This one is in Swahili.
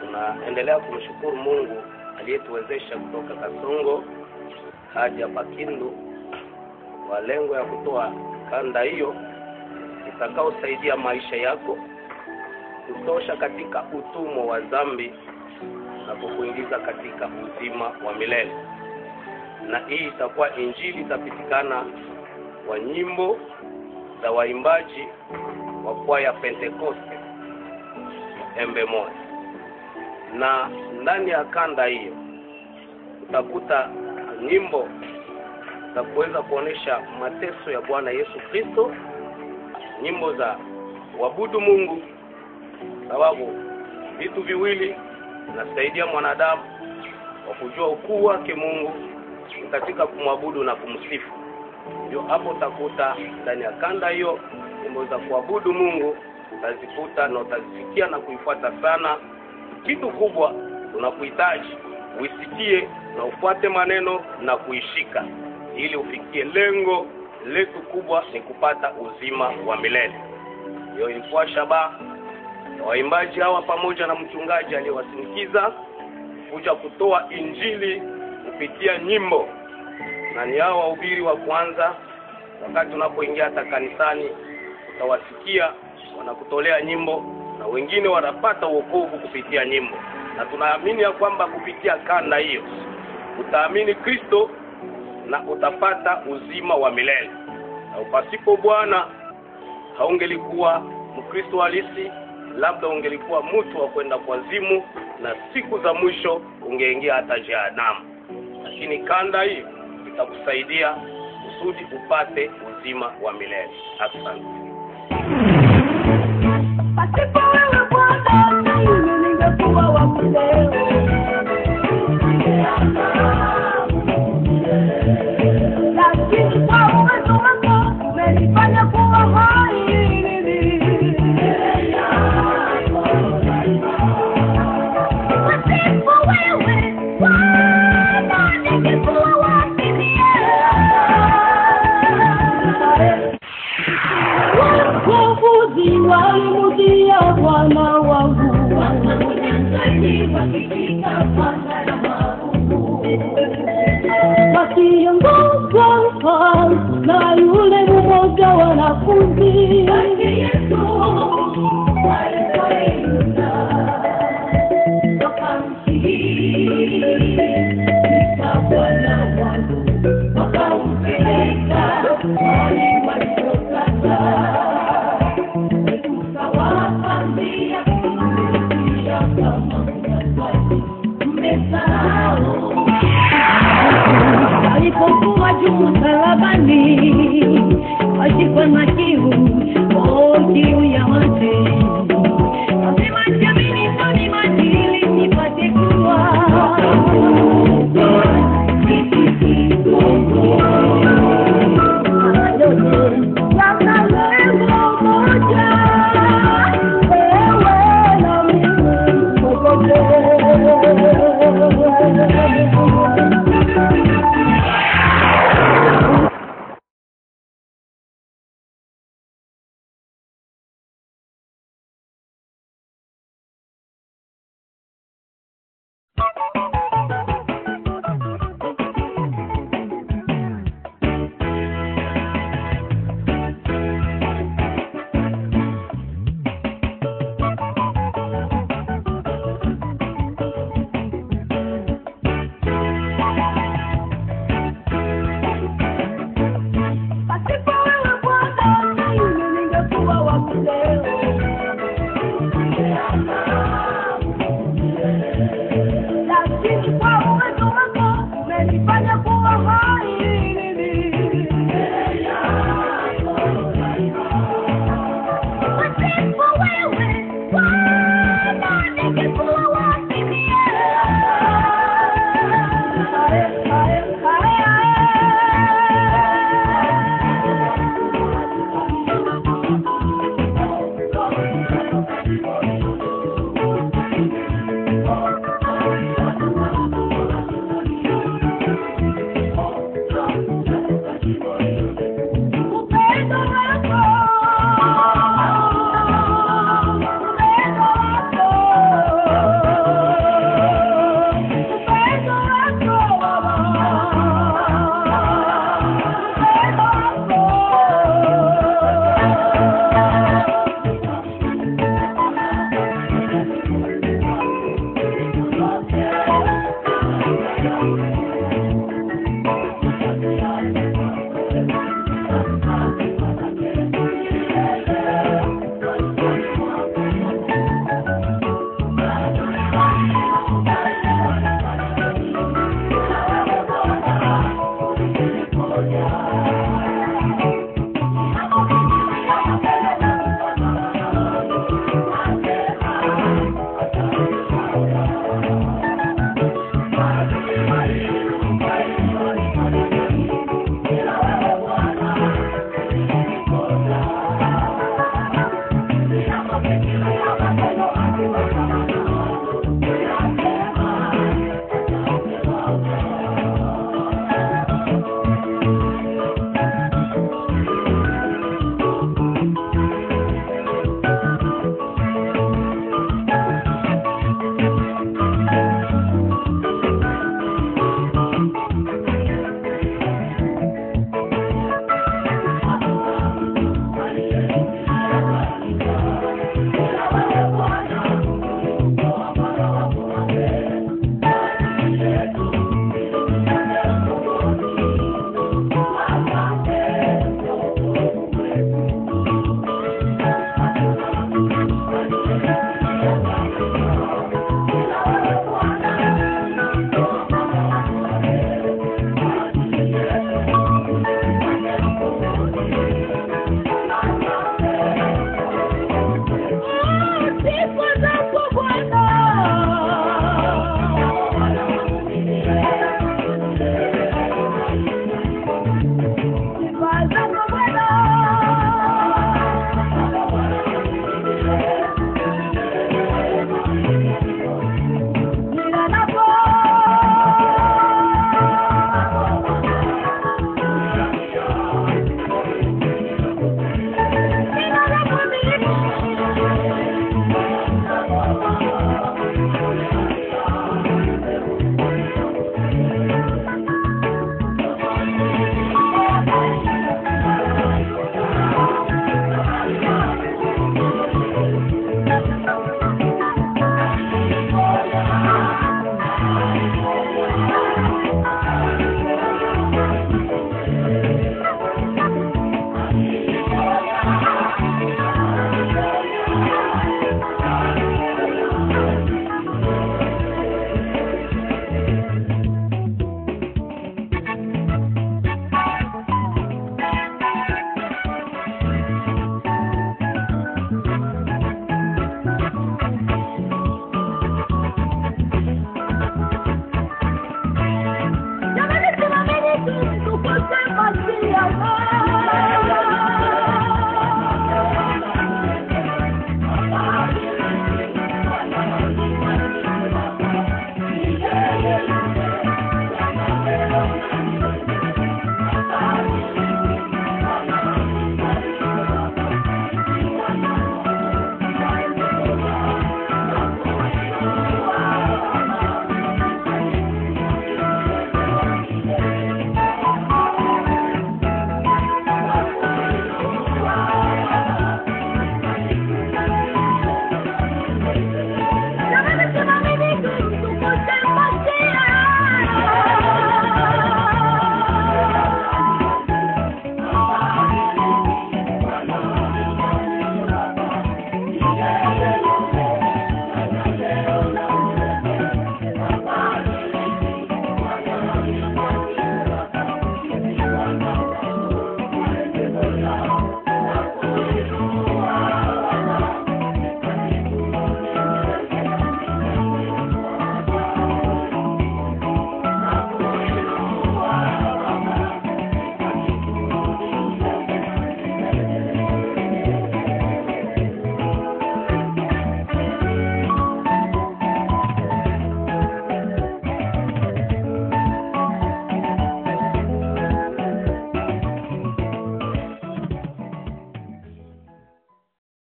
Tunaendelea kumshukuru Mungu aliyetuwezesha kutoka Kasongo hadi hapa Kindu kwa lengo ya kutoa kanda hiyo itakaosaidia maisha yako kutosha katika utumwa wa dhambi na kukuingiza katika uzima wa milele. Na hii itakuwa injili itapitikana kwa nyimbo za waimbaji wa kwaya Pentekoste Embe Moya. Na ndani ya kanda hiyo utakuta nyimbo za kuweza kuonesha mateso ya Bwana Yesu Kristo, nyimbo za kuabudu Mungu, sababu vitu viwili nasaidia mwanadamu wa kujua ukuu wake Mungu katika kumwabudu na kumsifu. Ndio hapo utakuta ndani ya kanda hiyo nyimbo za kuabudu Mungu, utazikuta na utazisikia na kuifuata sana. Kitu kubwa unakuhitaji uisikie na ufuate maneno na kuishika ili ufikie lengo letu kubwa ni kupata uzima wa milele. Hiyo ilikuwa shabaha ya waimbaji hawa pamoja na mchungaji aliyewasindikiza kuja kutoa injili kupitia nyimbo. Na ni hao wahubiri wa kwanza, wakati unapoingia hata kanisani utawasikia wanakutolea nyimbo na wengine wanapata wokovu kupitia nyimbo. Na tunaamini ya kwamba kupitia kanda hiyo utaamini Kristo na utapata uzima wa milele. Na upasipo Bwana haungelikuwa Mkristo halisi, labda ungelikuwa mtu wa kwenda kwa zimu na siku za mwisho ungeingia hata jehanamu. Lakini kanda hiyo itakusaidia kusudi upate uzima wa milele. Asante. Pasipo wewe Bwana ningekuwa wapi leo? Lakini kwa uwezo wako umenifanya kuwa hai. Pasipo wewe Bwana ningekuwa wapi walimudia Bwana wangu wakiongozwa na yule mmoja wanafunzi alipokuwa juu msalabani ashikwa na kiu ya maji